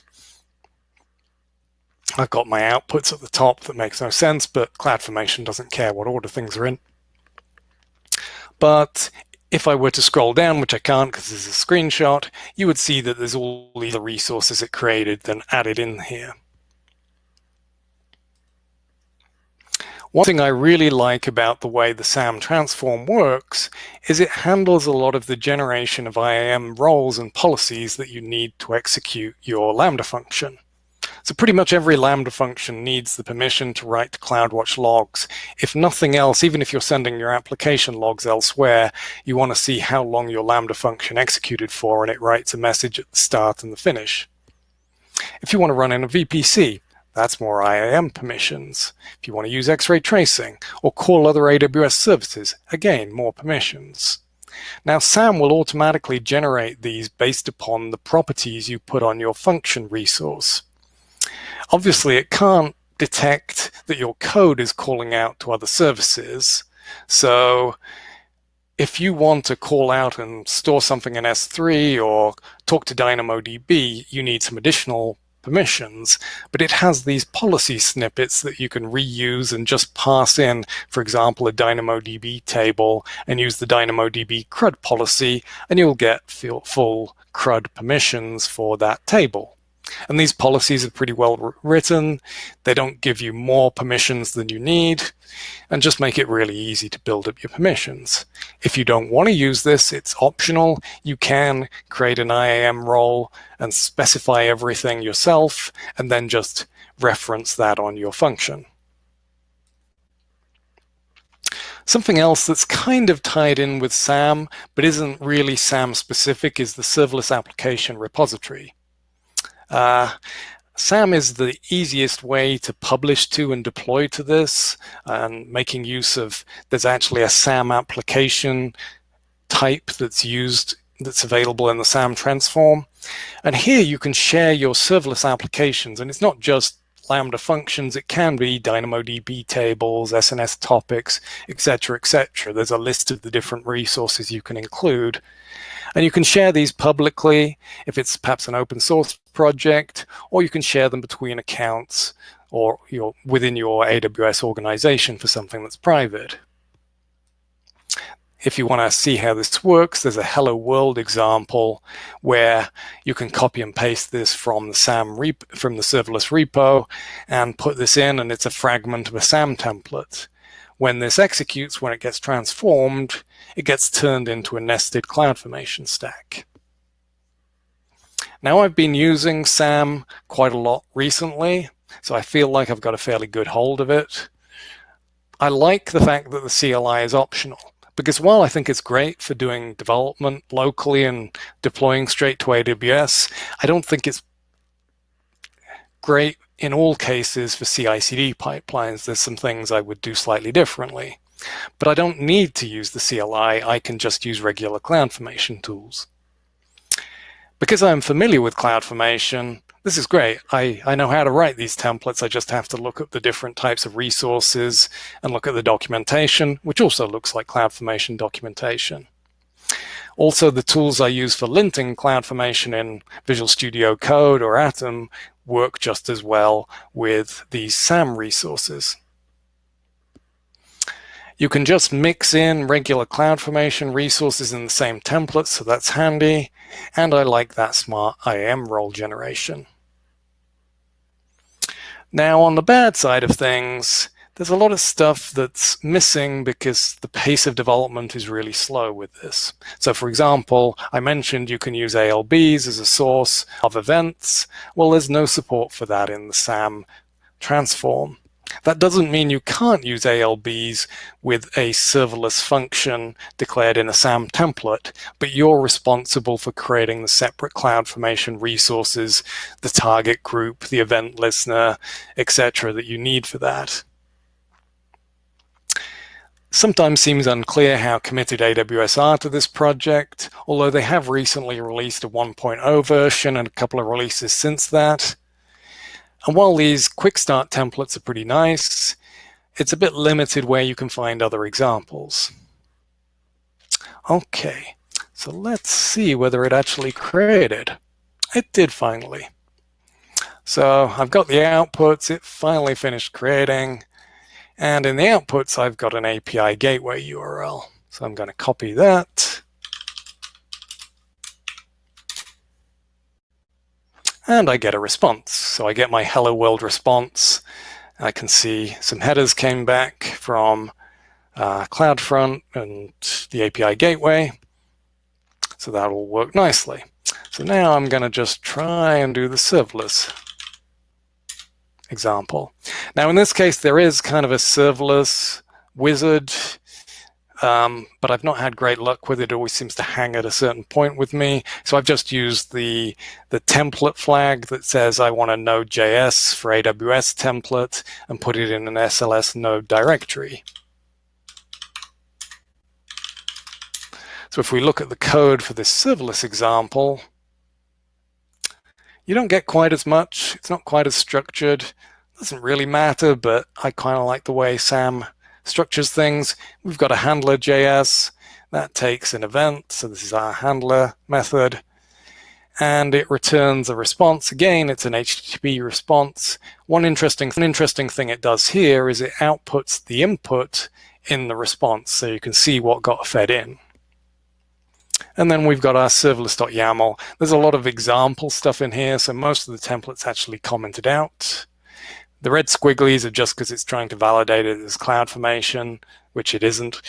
I've got my outputs at the top that makes no sense, but CloudFormation doesn't care what order things are in. But if I were to scroll down, which I can't because this is a screenshot, you would see that there's all the resources it created then added in here. One thing I really like about the way the SAM transform works is it handles a lot of the generation of IAM roles and policies that you need to execute your Lambda function. So pretty much every Lambda function needs the permission to write to CloudWatch logs. If nothing else, even if you're sending your application logs elsewhere, you want to see how long your Lambda function executed for, and it writes a message at the start and the finish. If you want to run in a VPC, that's more IAM permissions. If you want to use X-ray tracing or call other AWS services, again, more permissions. Now, SAM will automatically generate these based upon the properties you put on your function resource. Obviously, it can't detect that your code is calling out to other services. So if you want to call out and store something in S3 or talk to DYNAMODB, you need some additional permissions, but it has these policy snippets that you can reuse and just pass in, for example, a DynamoDB table and use the DynamoDB CRUD policy, and you'll get full CRUD permissions for that table. And these policies are pretty well written. They don't give you more permissions than you need, and just make it really easy to build up your permissions. If you don't want to use this, it's optional. You can create an IAM role and specify everything yourself, and then just reference that on your function. Something else that's kind of tied in with SAM, but isn't really SAM specific, is the Serverless Application Repository. SAM is the easiest way to publish to and deploy to this, and making use of, there's actually a SAM application type that's available in the SAM transform. And here you can share your serverless applications, and it's not just Lambda functions, it can be DynamoDB tables, SNS topics, etc., etc. There's a list of the different resources you can include. And you can share these publicly if it's perhaps an open source project, or you can share them between accounts or within your AWS organization for something that's private. If you want to see how this works, there's a Hello World example where you can copy and paste this from the from the serverless repo and put this in, and it's a fragment of a SAM template. When this executes, when it gets transformed, it gets turned into a nested CloudFormation stack. Now, I've been using SAM quite a lot recently, so I feel like I've got a fairly good hold of it. I like the fact that the CLI is optional, because while I think it's great for doing development locally and deploying straight to AWS, I don't think it's great in all cases for CI/CD pipelines. There's some things I would do slightly differently. But I don't need to use the CLI. I can just use regular CloudFormation tools. Because I'm familiar with CloudFormation, this is great. I know how to write these templates. I just have to look at the different types of resources and look at the documentation, which also looks like CloudFormation documentation. Also, the tools I use for linting CloudFormation in Visual Studio Code or Atom work just as well with these SAM resources. You can just mix in regular CloudFormation resources in the same template, so that's handy. And I like that smart IAM role generation. Now, on the bad side of things, there's a lot of stuff that's missing because the pace of development is really slow with this. So, for example, I mentioned you can use ALBs as a source of events. Well, there's no support for that in the SAM transform. That doesn't mean you can't use ALBs with a serverless function declared in a SAM template, but you're responsible for creating the separate CloudFormation resources, the target group, the event listener, etc. that you need for that. Sometimes seems unclear how committed AWS are to this project, although they have recently released a 1.0 version and a couple of releases since that. And while these quick start templates are pretty nice, it's a bit limited where you can find other examples. Okay, so let's see whether it actually created. It did finally. So I've got the outputs, it finally finished creating. And in the outputs, I've got an API gateway URL. So I'm going to copy that. And I get a response. So I get my hello world response. I can see some headers came back from CloudFront and the API gateway. So that will work nicely. So now I'm going to just try and do the serverless example. Now in this case, there is kind of a serverless wizard, but I've not had great luck with it. It always seems to hang at a certain point with me. So I've just used the template flag that says I want a Node.js for AWS template and put it in an SLS node directory. So if we look at the code for this serverless example, you don't get quite as much. It's not quite as structured. It doesn't really matter, but I kind of like the way SAM structures things. We've got a handler.js that takes an event. So this is our handler method. And it returns a response. Again, it's an HTTP response. One interesting thing it does here is it outputs the input in the response. So you can see what got fed in. And then we've got our serverless.YML. There's a lot of example stuff in here, so most of the template's actually commented out. The red squigglies are just because it's trying to validate it as CloudFormation, which it isn't.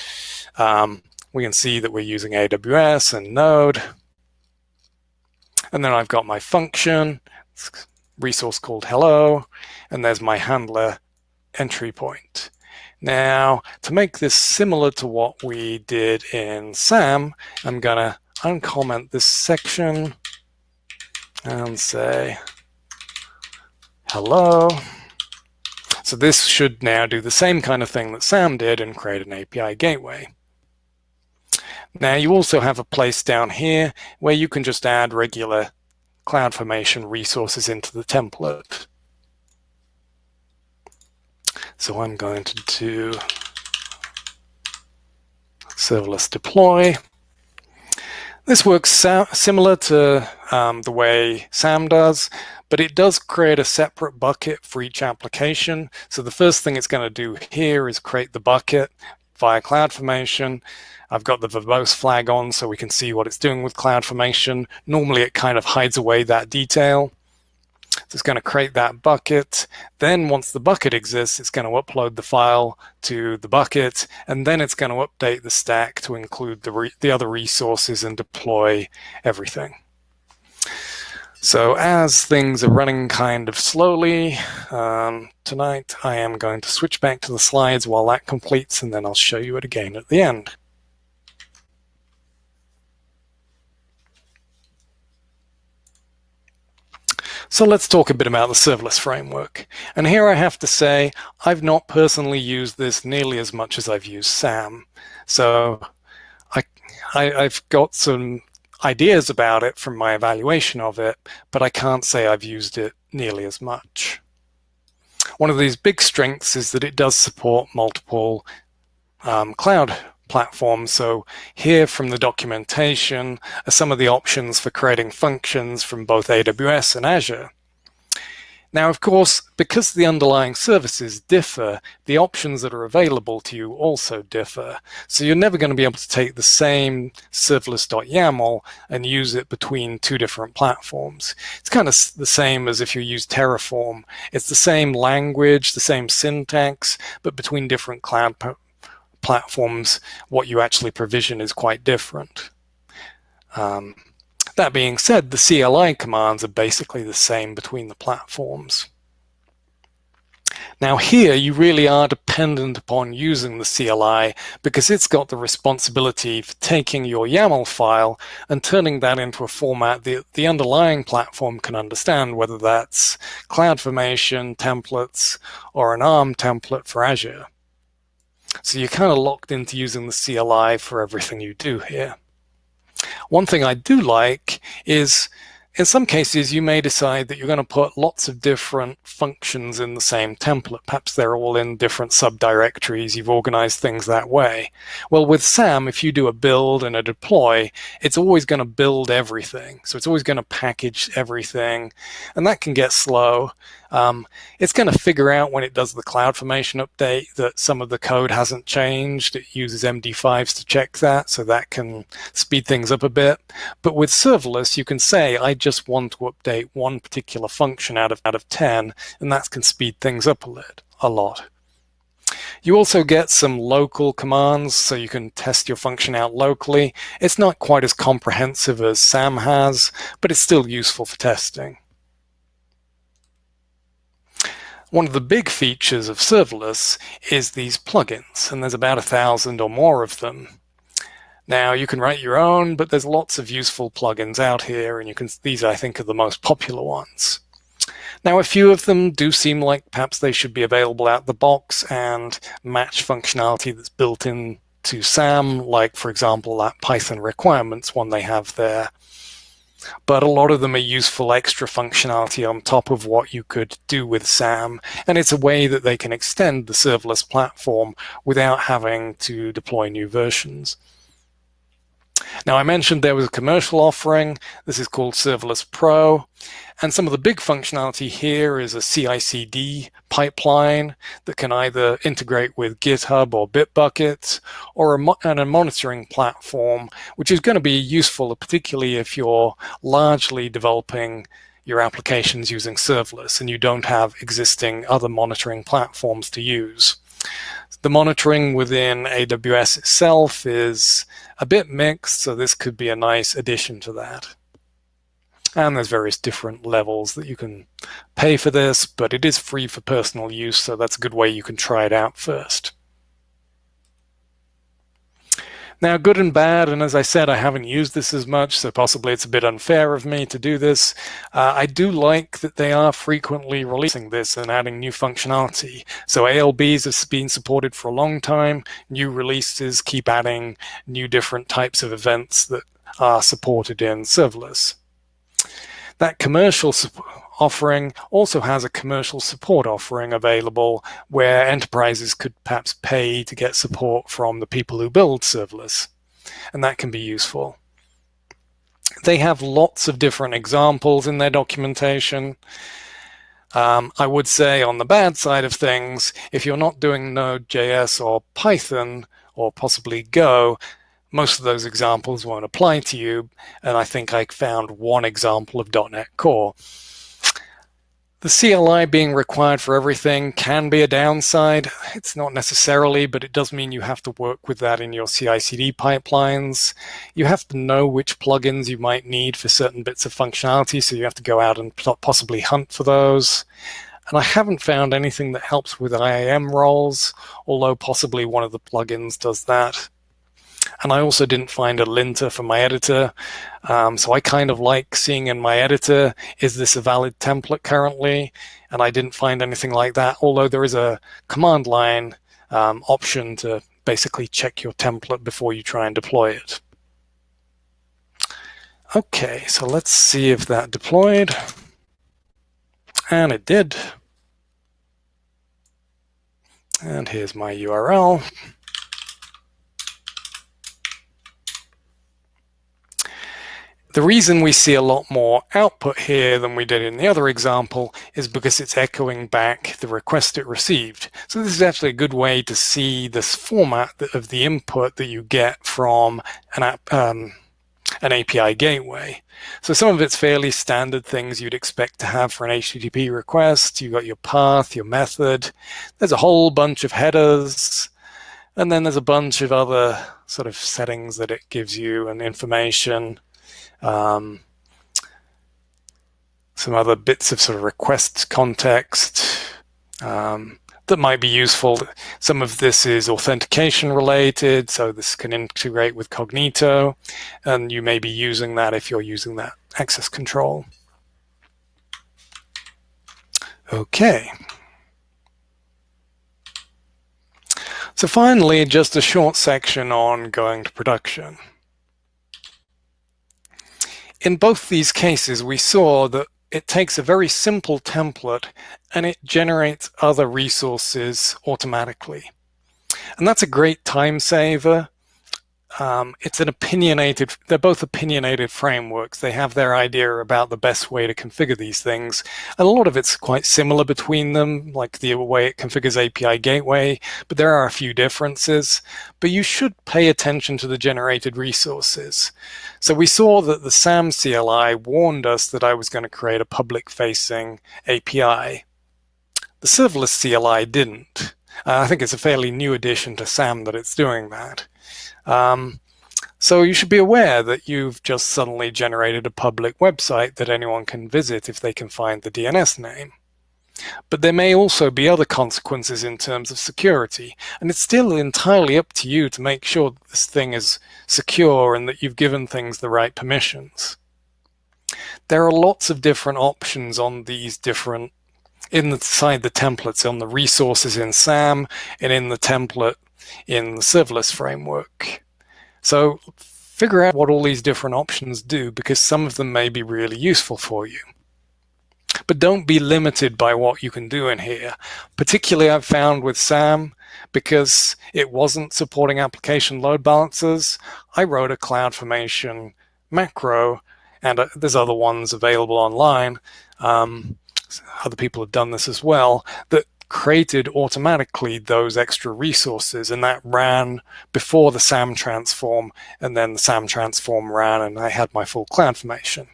We can see that we're using AWS and Node. And then I've got my function, resource called hello, and there's my handler entry point. Now, to make this similar to what we did in SAM, I'm going to uncomment this section and say hello. So this should now do the same kind of thing that SAM did and create an API gateway. Now you also have a place down here where you can just add regular CloudFormation resources into the template. So I'm going to do serverless deploy. This works similar to the way SAM does, but it does create a separate bucket for each application. So the first thing it's going to do here is create the bucket via CloudFormation. I've got the verbose flag on so we can see what it's doing with CloudFormation. Normally it kind of hides away that detail. So it's going to create that bucket. Then once the bucket exists, it's going to upload the file to the bucket, and then it's going to update the stack to include the other resources and deploy everything. So as things are running kind of slowly tonight, I am going to switch back to the slides while that completes, and then I'll show you it again at the end. So let's talk a bit about the serverless framework. And here I have to say, I've not personally used this nearly as much as I've used SAM. So I've got some ideas about it from my evaluation of it, but I can't say I've used it nearly as much. One of these big strengths is that it does support multiple cloud platforms. So here from the documentation are some of the options for creating functions from both AWS and Azure. Now, of course, because the underlying services differ, the options that are available to you also differ. So you're never going to be able to take the same serverless.YML and use it between two different platforms. It's kind of the same as if you use Terraform. It's the same language, the same syntax, but between different cloud platforms, what you actually provision is quite different. That being said, the CLI commands are basically the same between the platforms. Now here, you really are dependent upon using the CLI because it's got the responsibility for taking your YAML file and turning that into a format that the underlying platform can understand, whether that's CloudFormation templates or an ARM template for Azure. So you're kind of locked into using the CLI for everything you do here. One thing I do like is, in some cases, you may decide that you're going to put lots of different functions in the same template. Perhaps they're all in different subdirectories. You've organized things that way. Well, with SAM, if you do a build and a deploy, it's always going to build everything. So it's always going to package everything, and that can get slow. It's going to figure out when it does the CloudFormation update that some of the code hasn't changed. It uses MD5s to check that, so that can speed things up a bit. But with serverless, you can say, I just want to update one particular function out of 10, and that can speed things up a lot. You also get some local commands, so you can test your function out locally. It's not quite as comprehensive as SAM has, but it's still useful for testing. One of the big features of serverless is these plugins, and there's about 1,000 or more of them. Now, you can write your own, but there's lots of useful plugins out here, and these, I think, are the most popular ones. Now, a few of them do seem like perhaps they should be available out the box and match functionality that's built into SAM, like, for example, that Python requirements one they have there. But a lot of them are useful extra functionality on top of what you could do with SAM, and it's a way that they can extend the serverless platform without having to deploy new versions. Now, I mentioned there was a commercial offering. This is called Serverless Pro. And some of the big functionality here is a CI/CD pipeline that can either integrate with GitHub or Bitbucket, or a monitoring platform, which is going to be useful, particularly if you're largely developing your applications using serverless and you don't have existing other monitoring platforms to use. The monitoring within AWS itself is a bit mixed, so this could be a nice addition to that. And there's various different levels that you can pay for this, but it is free for personal use, so that's a good way you can try it out first. Now, good and bad, and as I said, I haven't used this as much, so possibly it's a bit unfair of me to do this. I do like that they are frequently releasing this and adding new functionality. So ALBs have been supported for a long time. New releases keep adding new different types of events that are supported in serverless. That commercial offering also has a commercial support offering available where enterprises could perhaps pay to get support from the people who build serverless, and that can be useful. They have lots of different examples in their documentation. I would say on the bad side of things, if you're not doing Node.js or Python or possibly Go, most of those examples won't apply to you, and I think I found one example of .NET Core. The CLI being required for everything can be a downside. It's not necessarily, but it does mean you have to work with that in your CI/CD pipelines. You have to know which plugins you might need for certain bits of functionality, so you have to go out and possibly hunt for those. And I haven't found anything that helps with IAM roles, although possibly one of the plugins does that. And I also didn't find a linter for my editor. So I kind of like seeing in my editor, is this a valid template currently? And I didn't find anything like that, although there is a command line option to basically check your template before you try and deploy it. Okay, so let's see if that deployed. And it did. And here's my URL. The reason we see a lot more output here than we did in the other example is because it's echoing back the request it received. So this is actually a good way to see this format of the input that you get from an API gateway. So some of it's fairly standard things you'd expect to have for an HTTP request. You've got your path, your method. There's a whole bunch of headers. And then there's a bunch of other sort of settings that it gives you and information. Some other bits of sort of request context that might be useful. Some of this is authentication related, so this can integrate with Cognito, and you may be using that if you're using that access control. Okay. So finally, just a short section on going to production. In both these cases, we saw that it takes a very simple template and it generates other resources automatically. And that's a great time saver. It's an opinionated, they're both opinionated frameworks. They have their idea about the best way to configure these things. And a lot of it's quite similar between them, like the way it configures API gateway, but there are a few differences. But you should pay attention to the generated resources. So we saw that the SAM CLI warned us that I was going to create a public-facing API. The serverless CLI didn't. I think it's a fairly new addition to SAM that it's doing that. So you should be aware that you've just suddenly generated a public website that anyone can visit if they can find the DNS name. But there may also be other consequences in terms of security, and it's still entirely up to you to make sure that this thing is secure and that you've given things the right permissions. There are lots of different options on these different, inside the templates, on the resources in SAM and in the template in the serverless framework. So figure out what all these different options do, because some of them may be really useful for you. But don't be limited by what you can do in here. Particularly I've found with SAM, because it wasn't supporting application load balancers, I wrote a CloudFormation macro, and there's other ones available online. Other people have done this as well, that created automatically those extra resources, and that ran before the SAM transform, and then the SAM transform ran and I had my full CloudFormation.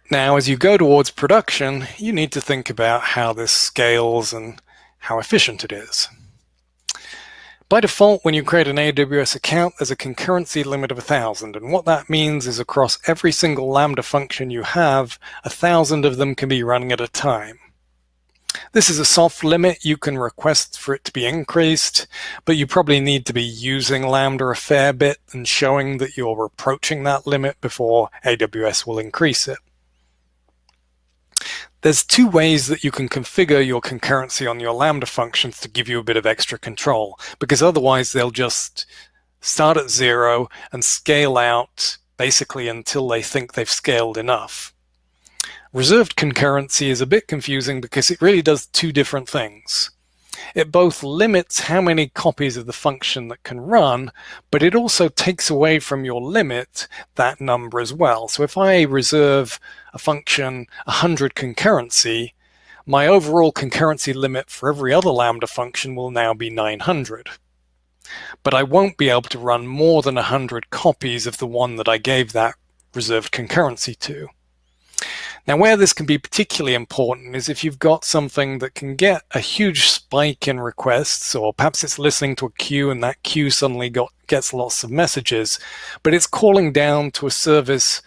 Now, as you go towards production, you need to think about how this scales and how efficient it is. By default, when you create an AWS account, there's a concurrency limit of 1,000. And what that means is across every single Lambda function you have, 1,000 of them can be running at a time. This is a soft limit. You can request for it to be increased, but you probably need to be using Lambda a fair bit and showing that you're approaching that limit before AWS will increase it. There's two ways that you can configure your concurrency on your Lambda functions to give you a bit of extra control, because otherwise they'll just start at 0 and scale out basically until they think they've scaled enough. Reserved concurrency is a bit confusing because it really does two different things. It both limits how many copies of the function that can run, but it also takes away from your limit that number as well. So if I reserve a function 100 concurrency, my overall concurrency limit for every other Lambda function will now be 900. But I won't be able to run more than 100 copies of the one that I gave that reserved concurrency to. Now, where this can be particularly important is if you've got something that can get a huge spike in requests, or perhaps it's listening to a queue and that queue suddenly gets lots of messages, but it's calling down to a service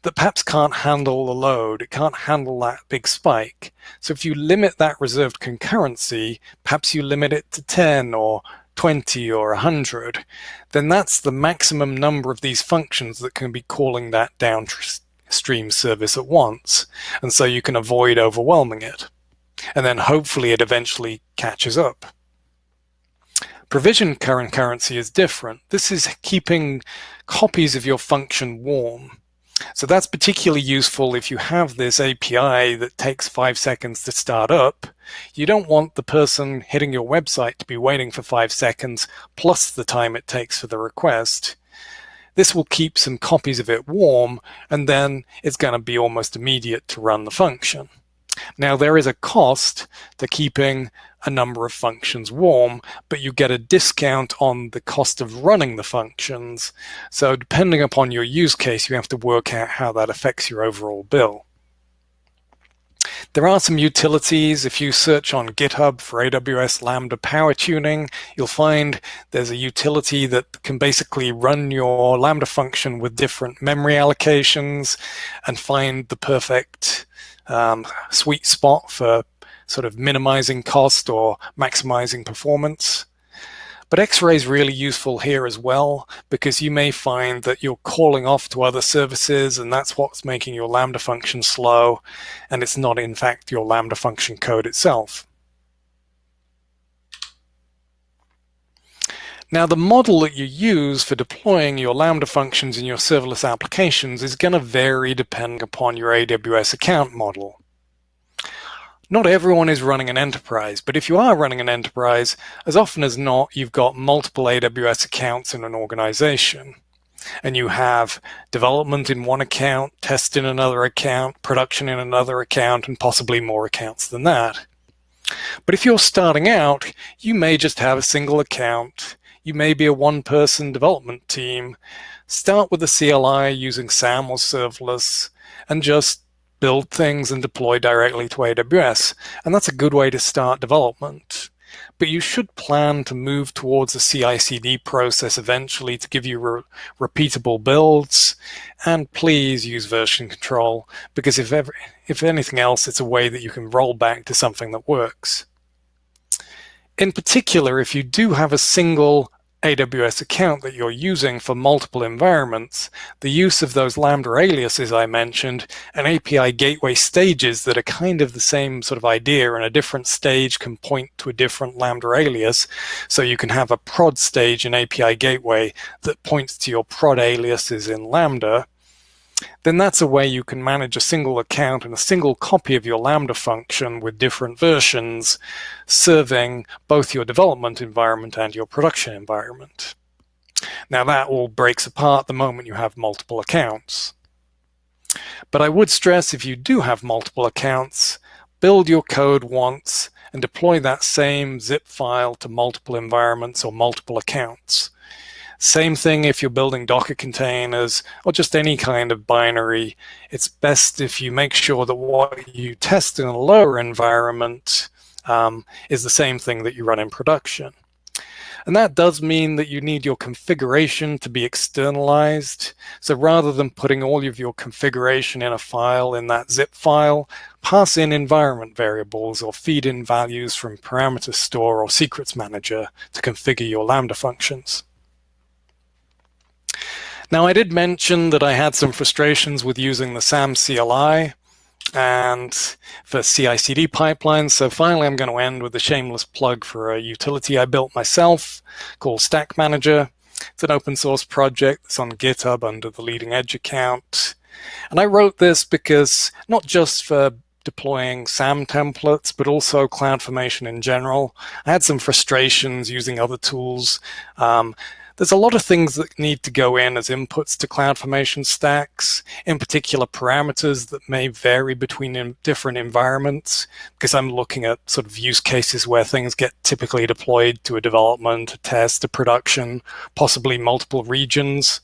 that perhaps can't handle the load. It can't handle that big spike. So if you limit that reserved concurrency, perhaps you limit it to 10 or 20 or 100, then that's the maximum number of these functions that can be calling that downstream service at once. And so you can avoid overwhelming it. And then hopefully it eventually catches up. Provision concurrency is different. This is keeping copies of your function warm. So that's particularly useful if you have this API that takes 5 seconds to start up. You don't want the person hitting your website to be waiting for 5 seconds plus the time it takes for the request. This will keep some copies of it warm, and then it's going to be almost immediate to run the function. Now, there is a cost to keeping a number of functions warm, but you get a discount on the cost of running the functions. So depending upon your use case, you have to work out how that affects your overall bill. There are some utilities. If you search on GitHub for AWS Lambda power tuning, you'll find there's a utility that can basically run your Lambda function with different memory allocations and find the perfect sweet spot for sort of minimizing cost or maximizing performance. But X-Ray is really useful here as well, because you may find that you're calling off to other services and that's what's making your Lambda function slow, and it's not in fact your Lambda function code itself. Now, the model that you use for deploying your Lambda functions in your serverless applications is going to vary depending upon your AWS account model. Not everyone is running an enterprise, but if you are running an enterprise, as often as not, you've got multiple AWS accounts in an organization. And you have development in one account, test in another account, production in another account, and possibly more accounts than that. But if you're starting out, you may just have a single account. You may be a one-person development team. Start with a CLI using SAM or serverless, and just build things and deploy directly to AWS. And that's a good way to start development. But you should plan to move towards a CI/CD process eventually to give you repeatable builds. And please use version control, because if anything else, it's a way that you can roll back to something that works. In particular, if you do have a single AWS account that you're using for multiple environments, the use of those Lambda aliases I mentioned and API gateway stages that are kind of the same sort of idea, and a different stage can point to a different Lambda alias. So you can have a prod stage in API gateway that points to your prod aliases in Lambda. Then that's a way you can manage a single account and a single copy of your Lambda function with different versions, serving both your development environment and your production environment. Now, that all breaks apart the moment you have multiple accounts. But I would stress, if you do have multiple accounts, build your code once and deploy that same zip file to multiple environments or multiple accounts. Same thing if you're building Docker containers or just any kind of binary. It's best if you make sure that what you test in a lower environment is the same thing that you run in production. And that does mean that you need your configuration to be externalized. So rather than putting all of your configuration in a file in that zip file, pass in environment variables or feed in values from parameter store or secrets manager to configure your Lambda functions. Now, I did mention that I had some frustrations with using the SAM CLI and for CI/CD pipelines. So finally, I'm going to end with a shameless plug for a utility I built myself called Stack Manager. It's an open source project that's on GitHub under the Leading Edge account. And I wrote this because not just for deploying SAM templates, but also CloudFormation in general. I had some frustrations using other tools. There's a lot of things that need to go in as inputs to CloudFormation stacks, in particular parameters that may vary between different environments, because I'm looking at sort of use cases where things get typically deployed to a development, a test, a production, possibly multiple regions.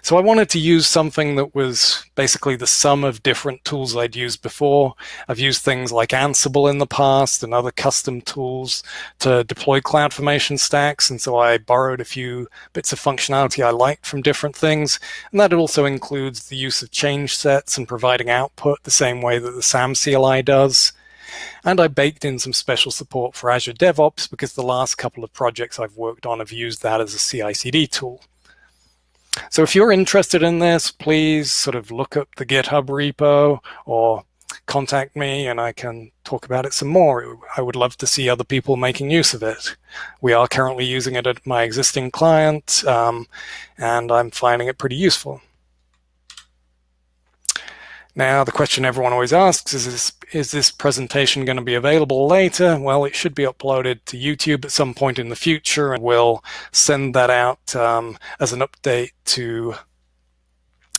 So I wanted to use something that was basically the sum of different tools I'd used before. I've used things like Ansible in the past and other custom tools to deploy CloudFormation stacks. And so I borrowed a few bits of functionality I liked from different things. And that also includes the use of change sets and providing output the same way that the SAM CLI does. And I baked in some special support for Azure DevOps because the last couple of projects I've worked on have used that as a CI/CD tool. So if you're interested in this, please sort of look up the GitHub repo or contact me and I can talk about it some more. I would love to see other people making use of it. We are currently using it at my existing client, and I'm finding it pretty useful. Now, the question everyone always asks is this presentation going to be available later? Well, it should be uploaded to YouTube at some point in the future, and we'll send that out as an update to,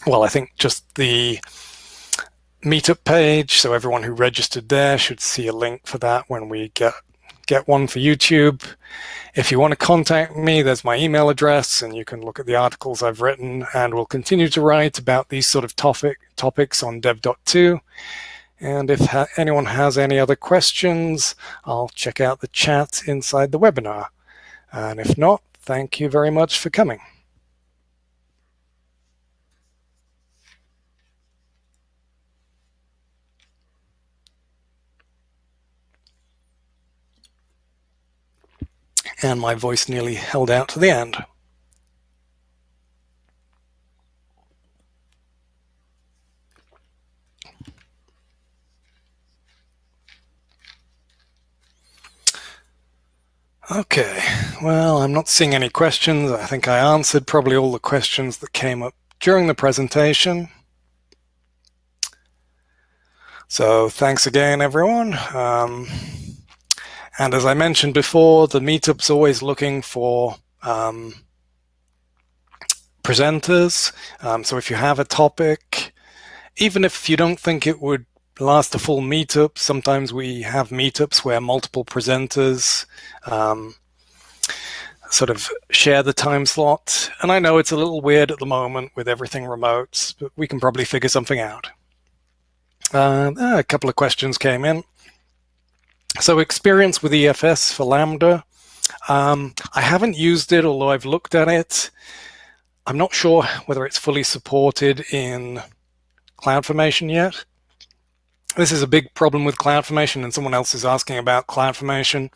well, I think just the Meetup page. So everyone who registered there should see a link for that when we get one for YouTube. If you want to contact me, there's my email address, and you can look at the articles I've written, and we'll continue to write about these sort of topics on dev.to. And if anyone has any other questions, I'll check out the chat inside the webinar. And if not, thank you very much for coming. And my voice nearly held out to the end. Okay, well, I'm not seeing any questions. I think I answered probably all the questions that came up during the presentation. So thanks again, everyone. And as I mentioned before, the Meetup's always looking for presenters. So if you have a topic, even if you don't think it would last a full Meetup, sometimes we have Meetups where multiple presenters sort of share the time slot. And I know it's a little weird at the moment with everything remote, but we can probably figure something out. A couple of questions came in. So experience with EFS for Lambda. I haven't used it, although I've looked at it. I'm not sure whether it's fully supported in CloudFormation yet. This is a big problem with CloudFormation, and someone else is asking about CloudFormation.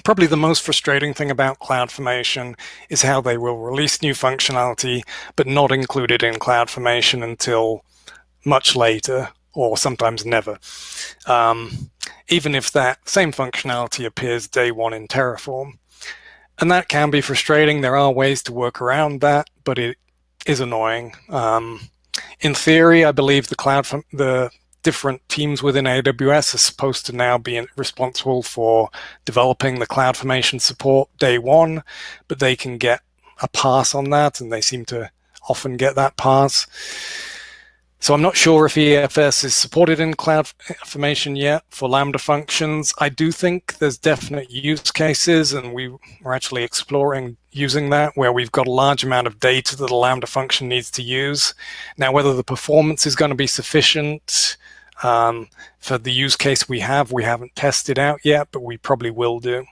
Probably the most frustrating thing about CloudFormation is how they will release new functionality, but not include it in CloudFormation until much later, or sometimes never. Even if that same functionality appears day one in Terraform. And that can be frustrating. There are ways to work around that, but it is annoying. In theory, I believe the different teams within AWS are supposed to now be responsible for developing the CloudFormation support day one, but they can get a pass on that, and they seem to often get that pass. So I'm not sure if EFS is supported in CloudFormation yet for Lambda functions. I do think there's definite use cases, and we're actually exploring using that, where we've got a large amount of data that a Lambda function needs to use. Now, whether the performance is going to be sufficient for the use case we haven't tested out yet, but we probably will do.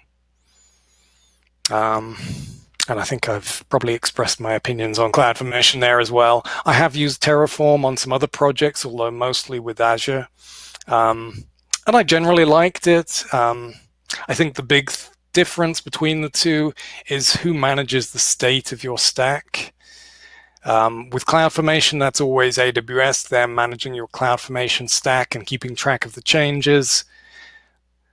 And I think I've probably expressed my opinions on CloudFormation there as well. I have used Terraform on some other projects, although mostly with Azure. And I generally liked it. I think the big difference between the two is who manages the state of your stack. With CloudFormation, that's always AWS. They're managing your CloudFormation stack and keeping track of the changes.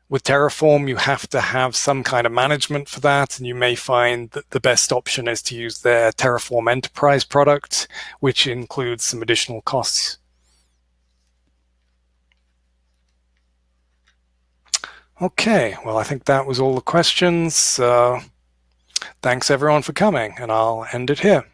With Terraform, you have to have some kind of management for that, and you may find that the best option is to use their Terraform Enterprise product, which includes some additional costs. Okay, well, I think that was all the questions. Thanks everyone for coming, and I'll end it here.